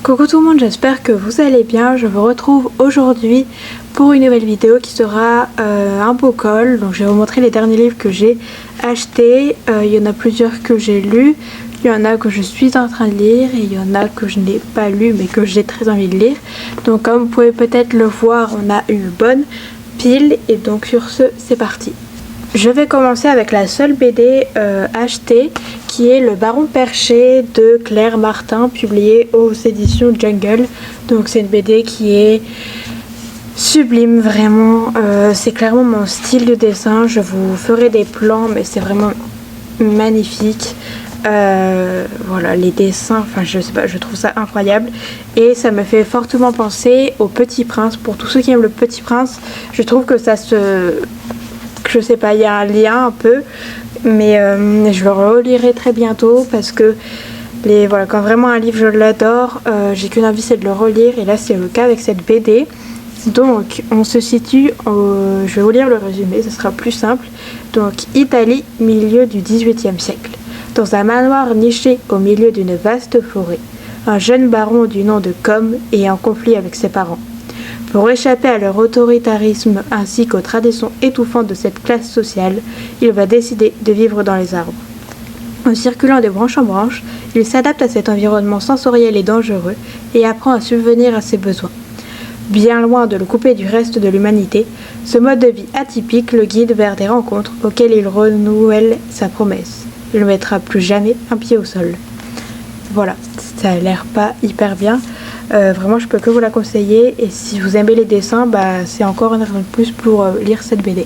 Coucou tout le monde, j'espère que vous allez bien. Je vous retrouve aujourd'hui pour une nouvelle vidéo qui sera un book haul. Donc je vais vous montrer les derniers livres que j'ai achetés. Il y en a plusieurs que j'ai lus, il y en a que je suis en train de lire et il y en a que je n'ai pas lu mais que j'ai très envie de lire. Donc comme vous pouvez peut-être le voir, on a une bonne pile et donc sur ce, c'est parti. Je vais commencer avec la seule BD achetée, qui est Le Baron Perché de Claire Martin, publiée aux éditions Jungle. Donc c'est une BD qui est sublime, vraiment. C'est clairement mon style de dessin. Je vous ferai des plans, mais c'est vraiment magnifique. Voilà, les dessins, enfin je sais pas, je trouve ça incroyable. Et ça me fait fortement penser au Petit Prince. Pour tous ceux qui aiment le Petit Prince, je trouve que ça se... Je sais pas, il y a un lien un peu, mais je le relirai très bientôt parce que voilà, quand vraiment un livre je l'adore, j'ai qu'une envie, c'est de le relire, et là c'est le cas avec cette BD. Donc on se situe, je vais vous lire le résumé, ce sera plus simple. Donc Italie, milieu du XVIIIe siècle. Dans un manoir niché au milieu d'une vaste forêt, un jeune baron du nom de Com est en conflit avec ses parents. Pour échapper à leur autoritarisme ainsi qu'aux traditions étouffantes de cette classe sociale, il va décider de vivre dans les arbres. En circulant de branche en branche, il s'adapte à cet environnement sensoriel et dangereux et apprend à subvenir à ses besoins. Bien loin de le couper du reste de l'humanité, ce mode de vie atypique le guide vers des rencontres auxquelles il renouvelle sa promesse. Il ne mettra plus jamais un pied au sol. Voilà, ça a l'air pas hyper bien. Vraiment je peux que vous la conseiller, et si vous aimez les dessins, c'est encore une raison de plus pour lire cette BD.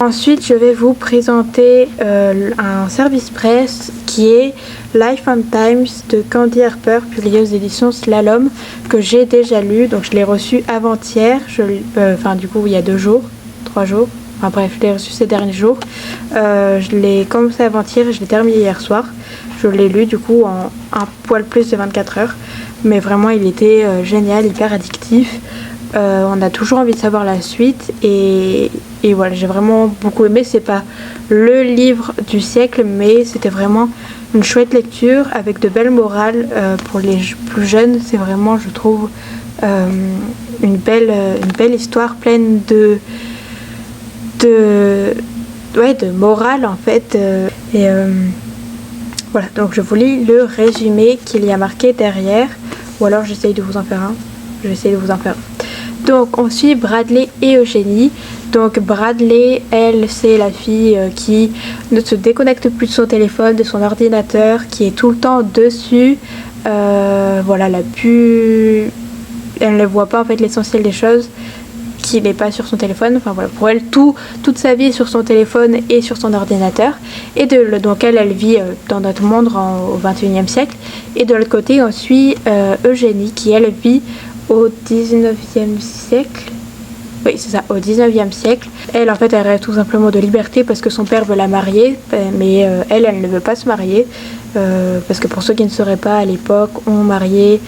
Ensuite je vais vous présenter un service presse qui est Life and Times de Candy Harper, publié aux éditions Slalom, que j'ai déjà lu. Donc je l'ai reçu avant-hier, du coup il y a 2 jours, 3 jours, enfin bref, je l'ai reçu ces derniers jours. Je l'ai commencé avant-hier et je l'ai terminé hier soir. Je l'ai lu du coup en un poil plus de 24 heures. Mais vraiment il était génial, hyper addictif. On a toujours envie de savoir la suite, et voilà, j'ai vraiment beaucoup aimé. C'est pas le livre du siècle, mais c'était vraiment une chouette lecture avec de belles morales pour les plus jeunes. C'est vraiment, je trouve, une belle histoire pleine de morale en fait. Voilà, donc je vous lis le résumé qu'il y a marqué derrière. Ou alors j'essaye de vous en faire un. Je vais essayer de vous en faire un. Donc on suit Bradley et Eugénie. Donc Bradley, elle, c'est la fille qui ne se déconnecte plus de son téléphone, de son ordinateur, qui est tout le temps dessus. Voilà, elle ne voit pas en fait l'essentiel des choses, qui n'est pas sur son téléphone. Enfin voilà, pour elle, toute sa vie est sur son téléphone et sur son ordinateur. Et donc elle vit dans notre monde au 21e siècle. Et de l'autre côté, on suit Eugénie, qui elle vit au 19e siècle. Oui, c'est ça, au 19e siècle. Elle, en fait, elle rêve tout simplement de liberté parce que son père veut la marier, mais elle ne veut pas se marier. Parce que pour ceux qui ne sauraient pas, à l'époque, on mariait...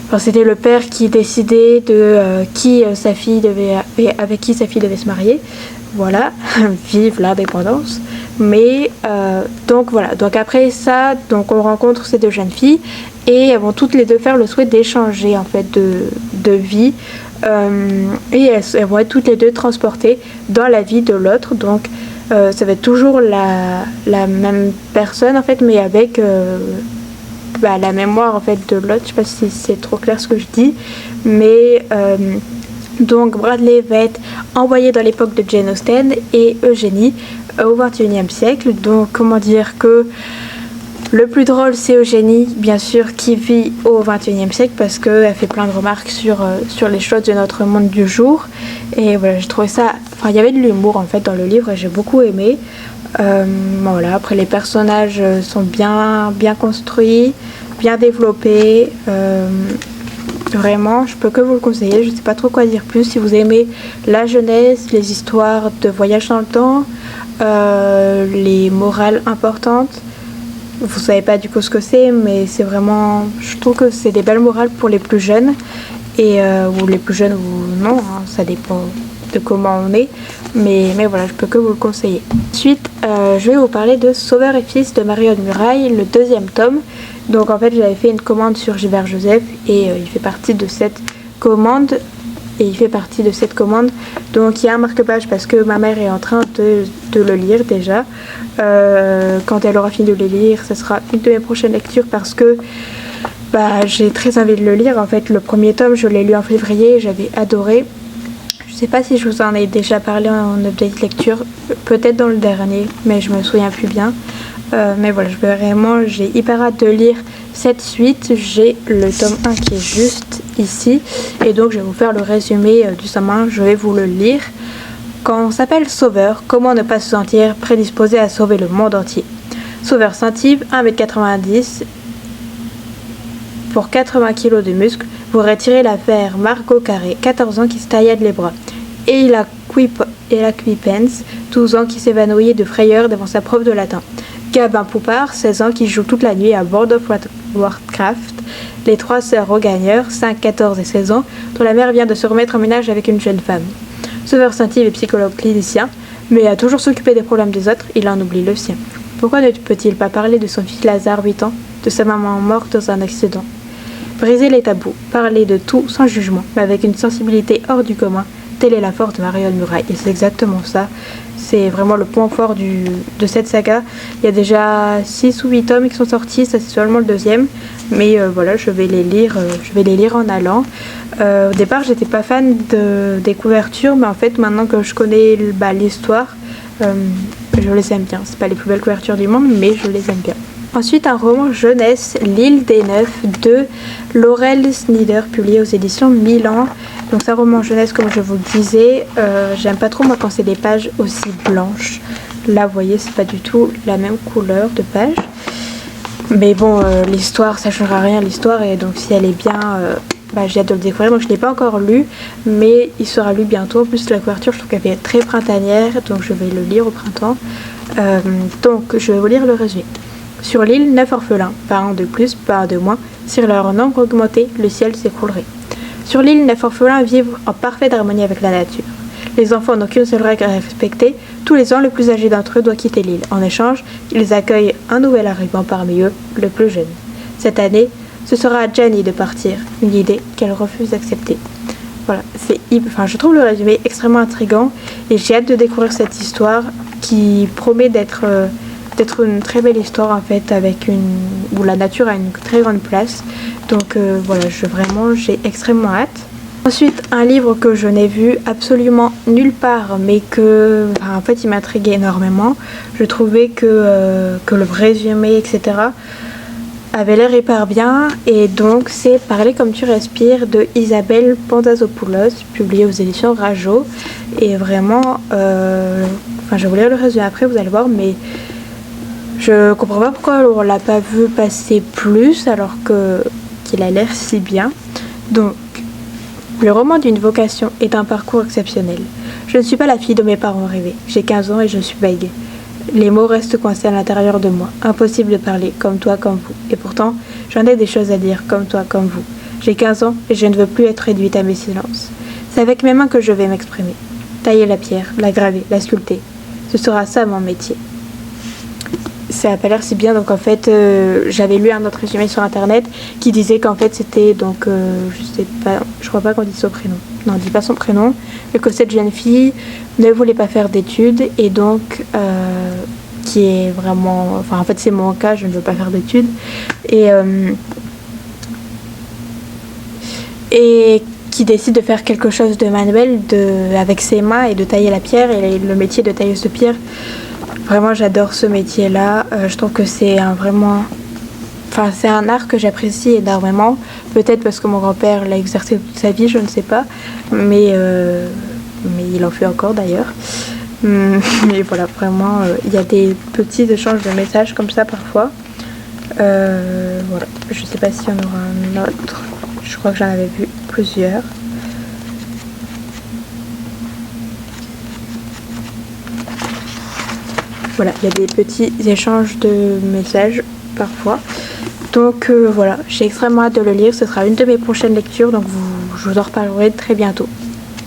Enfin, c'était le père qui décidait de avec qui sa fille devait se marier. Voilà, vive l'indépendance. Mais donc voilà, donc après ça, donc on rencontre ces 2 jeunes filles et elles vont toutes les 2 faire le souhait d'échanger en fait de vie, et elles vont être toutes les 2 transportées dans la vie de l'autre. Donc ça va être toujours la même personne en fait, mais avec la mémoire en fait de l'autre. Je sais pas si c'est trop clair ce que je dis, mais donc Bradley va être envoyé dans l'époque de Jane Austen et Eugénie au 21e siècle. Donc comment dire que le plus drôle c'est Eugénie, bien sûr, qui vit au 21e siècle parce qu'elle fait plein de remarques sur les choses de notre monde du jour. Et voilà, j'ai trouvé ça... Enfin, il y avait de l'humour en fait dans le livre et j'ai beaucoup aimé. Voilà, après les personnages sont bien construits, bien développés. Vraiment, je peux que vous le conseiller. Je sais pas trop quoi dire plus. Si vous aimez la jeunesse, les histoires de voyage dans le temps, les morales importantes, vous savez pas du coup ce que c'est, mais c'est vraiment... Je trouve que c'est des belles morales pour les plus jeunes, ou les plus jeunes ou non, hein, ça dépend de comment on est. mais voilà, je peux que vous le conseiller. Ensuite, je vais vous parler de Sauveur et Fils de Marion Muraille, le 2e tome. Donc en fait, j'avais fait une commande sur Gilbert Joseph et il fait partie de cette commande. Donc il y a un marque-page parce que ma mère est en train de le lire déjà. Quand elle aura fini de le lire, ce sera une de mes prochaines lectures parce que j'ai très envie de le lire. En fait, le 1er tome, je l'ai lu en février et j'avais adoré. Je sais pas si je vous en ai déjà parlé en update lecture, peut-être dans le dernier, mais je me souviens plus bien. Mais voilà, j'ai hyper hâte de lire cette suite. J'ai le tome 1 qui est juste ici et donc je vais vous faire le résumé du tome 1, je vais vous le lire. Quand on s'appelle Sauveur, comment ne pas se sentir prédisposé à sauver le monde entier? Sauveur Saint-Yves, 1m90 pour 80 kg de muscles, vous retirez l'affaire Margot Carré, 14 ans qui se taillade les bras, et la Quipens, 12 ans qui s'évanouit de frayeur devant sa prof de latin. Gabin Poupard, 16 ans qui joue toute la nuit à World of Warcraft. Les 3 sœurs Rogagneurs, 5, 14 et 16 ans, dont la mère vient de se remettre en ménage avec une jeune femme. Sauveur Saint-Yves est psychologue clinicien, mais à toujours s'occuper des problèmes des autres, il en oublie le sien. Pourquoi ne peut-il pas parler de son fils Lazare, 8 ans, de sa maman morte dans un accident? Briser les tabous, parler de tout sans jugement, mais avec une sensibilité hors du commun, telle est la force de Marion Muraille. Et c'est exactement ça. C'est vraiment le point fort de cette saga. Il y a déjà 6 ou 8 tomes qui sont sortis, ça c'est seulement le 2e. Mais voilà, je vais les lire en allant. Au départ, j'étais pas fan des couvertures, mais en fait, maintenant que je connais l'histoire, je les aime bien. C'est pas les plus belles couvertures du monde, mais je les aime bien. Ensuite, un roman jeunesse, L'île des Neufs de Laurel Snyder, publié aux éditions Milan. Donc c'est un roman jeunesse, comme je vous le disais. J'aime pas trop moi quand c'est des pages aussi blanches. Là, vous voyez, c'est pas du tout la même couleur de page. Mais bon, l'histoire, ça changera rien l'histoire. Et donc si elle est bien, j'ai hâte de le découvrir. Donc je l'ai pas encore lu, mais il sera lu bientôt. En plus, la couverture, je trouve qu'elle est très printanière. Donc je vais le lire au printemps. Donc je vais vous lire le résumé. Sur l'île, 9 orphelins, pas un de plus, pas un de moins. Si leur nombre augmentait, le ciel s'écroulerait. Sur l'île, 9 orphelins vivent en parfaite harmonie avec la nature. Les enfants n'ont qu'une seule règle à respecter. Tous les ans, le plus âgé d'entre eux doit quitter l'île. En échange, ils accueillent un nouvel arrivant parmi eux, le plus jeune. Cette année, ce sera à Gianni de partir, une idée qu'elle refuse d'accepter. Voilà, je trouve le résumé extrêmement intriguant et j'ai hâte de découvrir cette histoire qui promet d'être une très belle histoire en fait, où la nature a une très grande place. Donc voilà, j'ai extrêmement hâte. Ensuite, un livre que je n'ai vu absolument nulle part, mais en fait il m'intriguait énormément. Je trouvais que le résumé, etc. avait l'air hyper bien, et donc c'est Parler comme tu respires de Isabelle Pantazopoulos, publié aux éditions Rajo. Et vraiment, je vais vous lire le résumé après, vous allez voir, mais je comprends pas pourquoi on l'a pas vu passer plus alors qu'il a l'air si bien. Donc, le roman d'une vocation est un parcours exceptionnel. Je ne suis pas la fille de mes parents rêvés. J'ai 15 ans et je suis bègue. Les mots restent coincés à l'intérieur de moi. Impossible de parler, comme toi, comme vous. Et pourtant, j'en ai des choses à dire, comme toi, comme vous. J'ai 15 ans et je ne veux plus être réduite à mes silences. C'est avec mes mains que je vais m'exprimer. Tailler la pierre, la graver, la sculpter. Ce sera ça mon métier. Ça n'a pas l'air si bien, donc en fait j'avais lu un autre résumé sur internet qui disait qu'en fait c'était donc je crois pas qu'on dit son prénom, non on dit pas son prénom, mais que cette jeune fille ne voulait pas faire d'études et donc qui est vraiment, en fait c'est mon cas, je ne veux pas faire d'études et qui décide de faire quelque chose de manuel avec ses mains et de tailler la pierre, et le métier de tailleuse de pierre. Vraiment, j'adore ce métier-là. Je trouve que c'est c'est un art que j'apprécie énormément. Peut-être parce que mon grand-père l'a exercé toute sa vie, je ne sais pas. Mais il en fait encore d'ailleurs. Mais voilà, vraiment, il y a des petits échanges de messages comme ça parfois. Voilà, je ne sais pas s'il y en aura un autre. Je crois que j'en avais vu plusieurs. Voilà, il y a des petits échanges de messages parfois. Donc voilà, j'ai extrêmement hâte de le lire. Ce sera une de mes prochaines lectures, donc je vous en reparlerai très bientôt.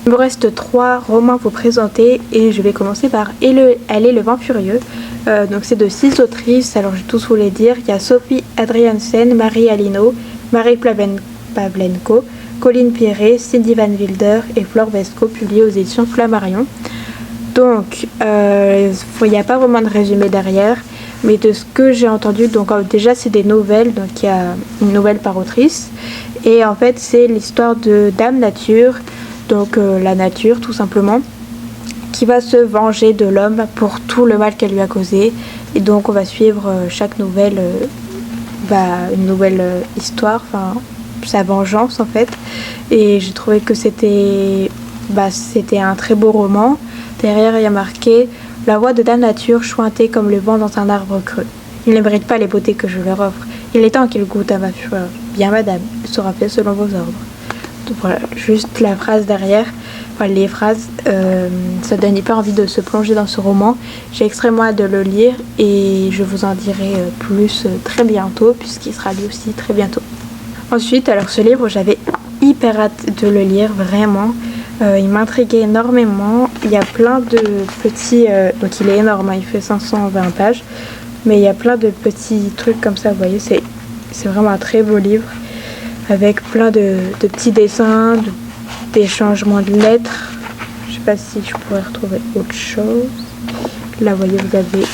Il me reste 3 romans à vous présenter et je vais commencer par Elle est le vent furieux. Donc c'est de 6 autrices, alors je vais tous vous les dire. Il y a Sophie Adriaansen, Marie Alino, Marie Pavlenko, Colline Pierret, Cindy Van Wilder et Flore Vesco, publiés aux éditions Flammarion. Donc il n'y a pas vraiment de résumé derrière, mais de ce que j'ai entendu, donc déjà c'est des nouvelles, donc il y a une nouvelle par autrice, et en fait c'est l'histoire de Dame Nature, donc la nature tout simplement, qui va se venger de l'homme pour tout le mal qu'elle lui a causé. Et donc on va suivre chaque nouvelle, une nouvelle histoire, enfin sa vengeance en fait. Et j'ai trouvé que c'était un très beau roman. Derrière il y a marqué « La voix de Dame Nature chointée comme le vent dans un arbre creux. Il ne mérite pas les beautés que je leur offre. Il est temps qu'il goûte à ma fureur. Bien madame, il sera fait selon vos ordres. » Donc voilà, juste la phrase derrière. Enfin, les phrases, ça donne hyper envie de se plonger dans ce roman. J'ai extrêmement hâte de le lire et je vous en dirai plus très bientôt, puisqu'il sera lu aussi très bientôt. Ensuite, alors ce livre, j'avais hyper hâte de le lire, vraiment. Il m'intriguait énormément. Il y a plein de petits... donc il est énorme, hein, il fait 520 pages. Mais il y a plein de petits trucs comme ça, vous voyez, c'est vraiment un très beau livre. Avec plein de petits dessins, des changements de lettres. Je sais pas si je pourrais retrouver autre chose. Là, vous voyez, vous avez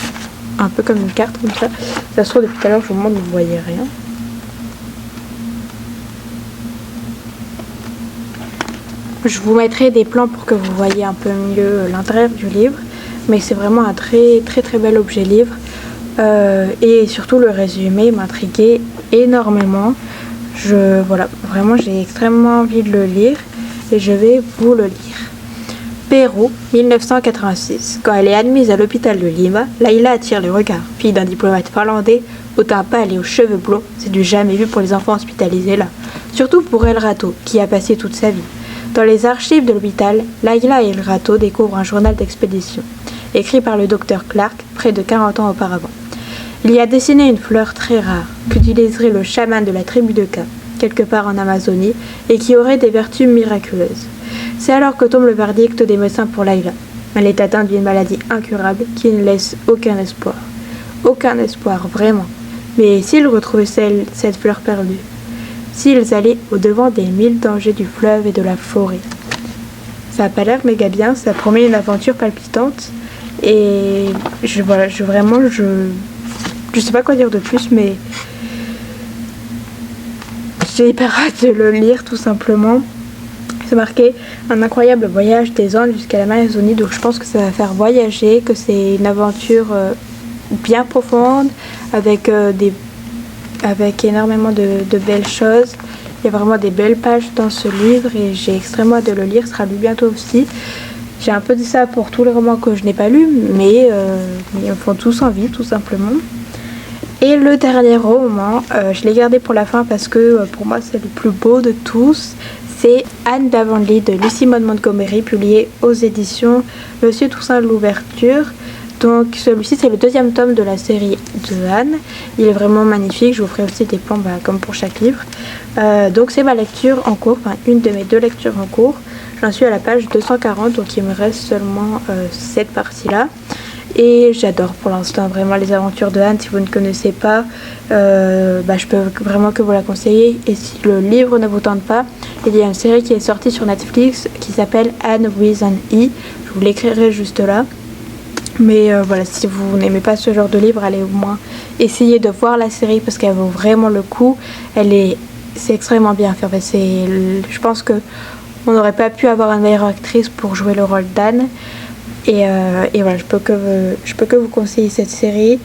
un peu comme une carte comme ça. Ça se trouve, depuis tout à l'heure, je vous montre, vous voyez rien. Je vous mettrai des plans pour que vous voyez un peu mieux l'intérieur du livre. Mais c'est vraiment un très très très bel objet livre. Et surtout, le résumé m'intriguait énormément. Voilà, vraiment, j'ai extrêmement envie de le lire. Et je vais vous le lire. Pérou, 1986. Quand elle est admise à l'hôpital de Lima, Layla attire les regards. Fille d'un diplomate finlandais, au teint pâle et aux cheveux blonds, c'est du jamais vu pour les enfants hospitalisés là. Surtout pour El Rato, qui a passé toute sa vie. Dans les archives de l'hôpital, Layla et El Rato découvrent un journal d'expédition, écrit par le docteur Clark près de 40 ans auparavant. Il y a dessiné une fleur très rare, qu'utiliserait le chaman de la tribu de Ka, quelque part en Amazonie, et qui aurait des vertus miraculeuses. C'est alors que tombe le verdict des médecins pour Layla. Elle est atteinte d'une maladie incurable qui ne laisse aucun espoir. Aucun espoir, vraiment. Mais s'ils retrouvaient cette fleur perdue, s'ils allaient au-devant des 1000 dangers du fleuve et de la forêt. Ça n'a pas l'air méga bien, ça promet une aventure palpitante. Et je sais pas quoi dire de plus, mais j'ai hyper hâte de le lire tout simplement. C'est marqué un incroyable voyage des Andes jusqu'à l'Amazonie, donc je pense que ça va faire voyager, que c'est une aventure bien profonde avec énormément de belles choses. Il y a vraiment des belles pages dans ce livre et j'ai extrêmement hâte de le lire, il sera lu bientôt aussi. J'ai un peu dit ça pour tous les romans que je n'ai pas lus, mais ils me font tous envie tout simplement. Et le dernier roman, je l'ai gardé pour la fin parce que pour moi c'est le plus beau de tous. C'est Anne d'Avonlea de Lucie Maud Montgomery, publié aux éditions Monsieur Toussaint Louverture. Donc celui-ci c'est le 2e tome de la série de Anne. Il est vraiment magnifique, je vous ferai aussi des plans comme pour chaque livre. Donc c'est ma lecture en cours, enfin une de mes 2 lectures en cours. J'en suis à la page 240, donc il me reste seulement cette partie-là. Et j'adore pour l'instant vraiment les aventures de Anne. Si vous ne connaissez pas, je peux vraiment que vous la conseiller. Et si le livre ne vous tente pas, il y a une série qui est sortie sur Netflix qui s'appelle Anne with an E. Je vous l'écrirai juste là. Mais voilà, si vous n'aimez pas ce genre de livre, allez au moins essayer de voir la série parce qu'elle vaut vraiment le coup. C'est extrêmement bien fait. Enfin, je pense que on n'aurait pas pu avoir une meilleure actrice pour jouer le rôle d'Anne. Et voilà, je peux que vous conseiller cette série.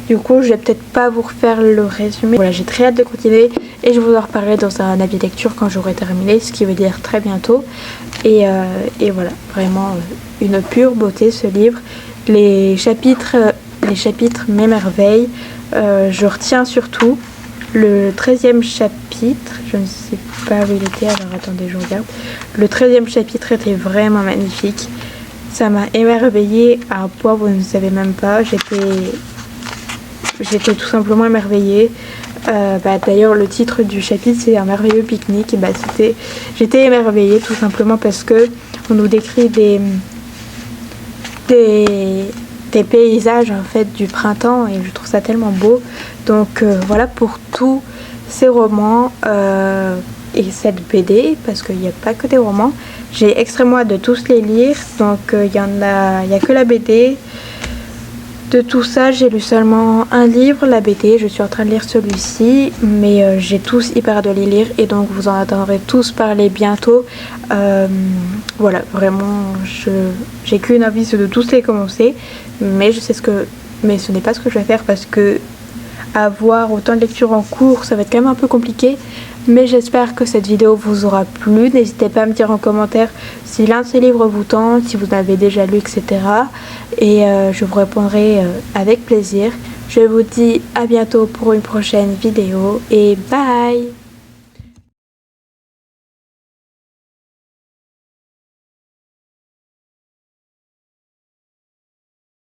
Du coup, je vais peut-être pas vous refaire le résumé. Voilà, j'ai très hâte de continuer et je vous en reparlerai dans un avis lecture quand j'aurai terminé, ce qui veut dire très bientôt. Et voilà, vraiment une pure beauté ce livre. Les chapitres m'émerveillent. Je retiens surtout le 13e chapitre. Je ne sais pas où il était, alors attendez, je regarde. Le 13e chapitre était vraiment magnifique. Ça m'a émerveillée à un point vous ne savez même pas. J'étais tout simplement émerveillée. D'ailleurs, le titre du chapitre c'est Un merveilleux pique-nique. J'étais émerveillée tout simplement parce que on nous décrit des paysages en fait du printemps et je trouve ça tellement beau. Donc voilà pour tous ces romans et cette BD, parce qu'il n'y a pas que des romans. J'ai extrêmement hâte de tous les lire, donc il y a que la BD. De tout ça, j'ai lu seulement un livre, la BD, je suis en train de lire celui-ci, mais j'ai tous hyper hâte de les lire et donc vous en entendrez tous parler bientôt. Voilà, vraiment, j'ai qu'une envie, c'est de tous les commencer, mais mais ce n'est pas ce que je vais faire parce que avoir autant de lectures en cours, ça va être quand même un peu compliqué. Mais j'espère que cette vidéo vous aura plu. N'hésitez pas à me dire en commentaire si l'un de ces livres vous tente, si vous l'avez déjà lu, etc. Et je vous répondrai avec plaisir. Je vous dis à bientôt pour une prochaine vidéo et bye!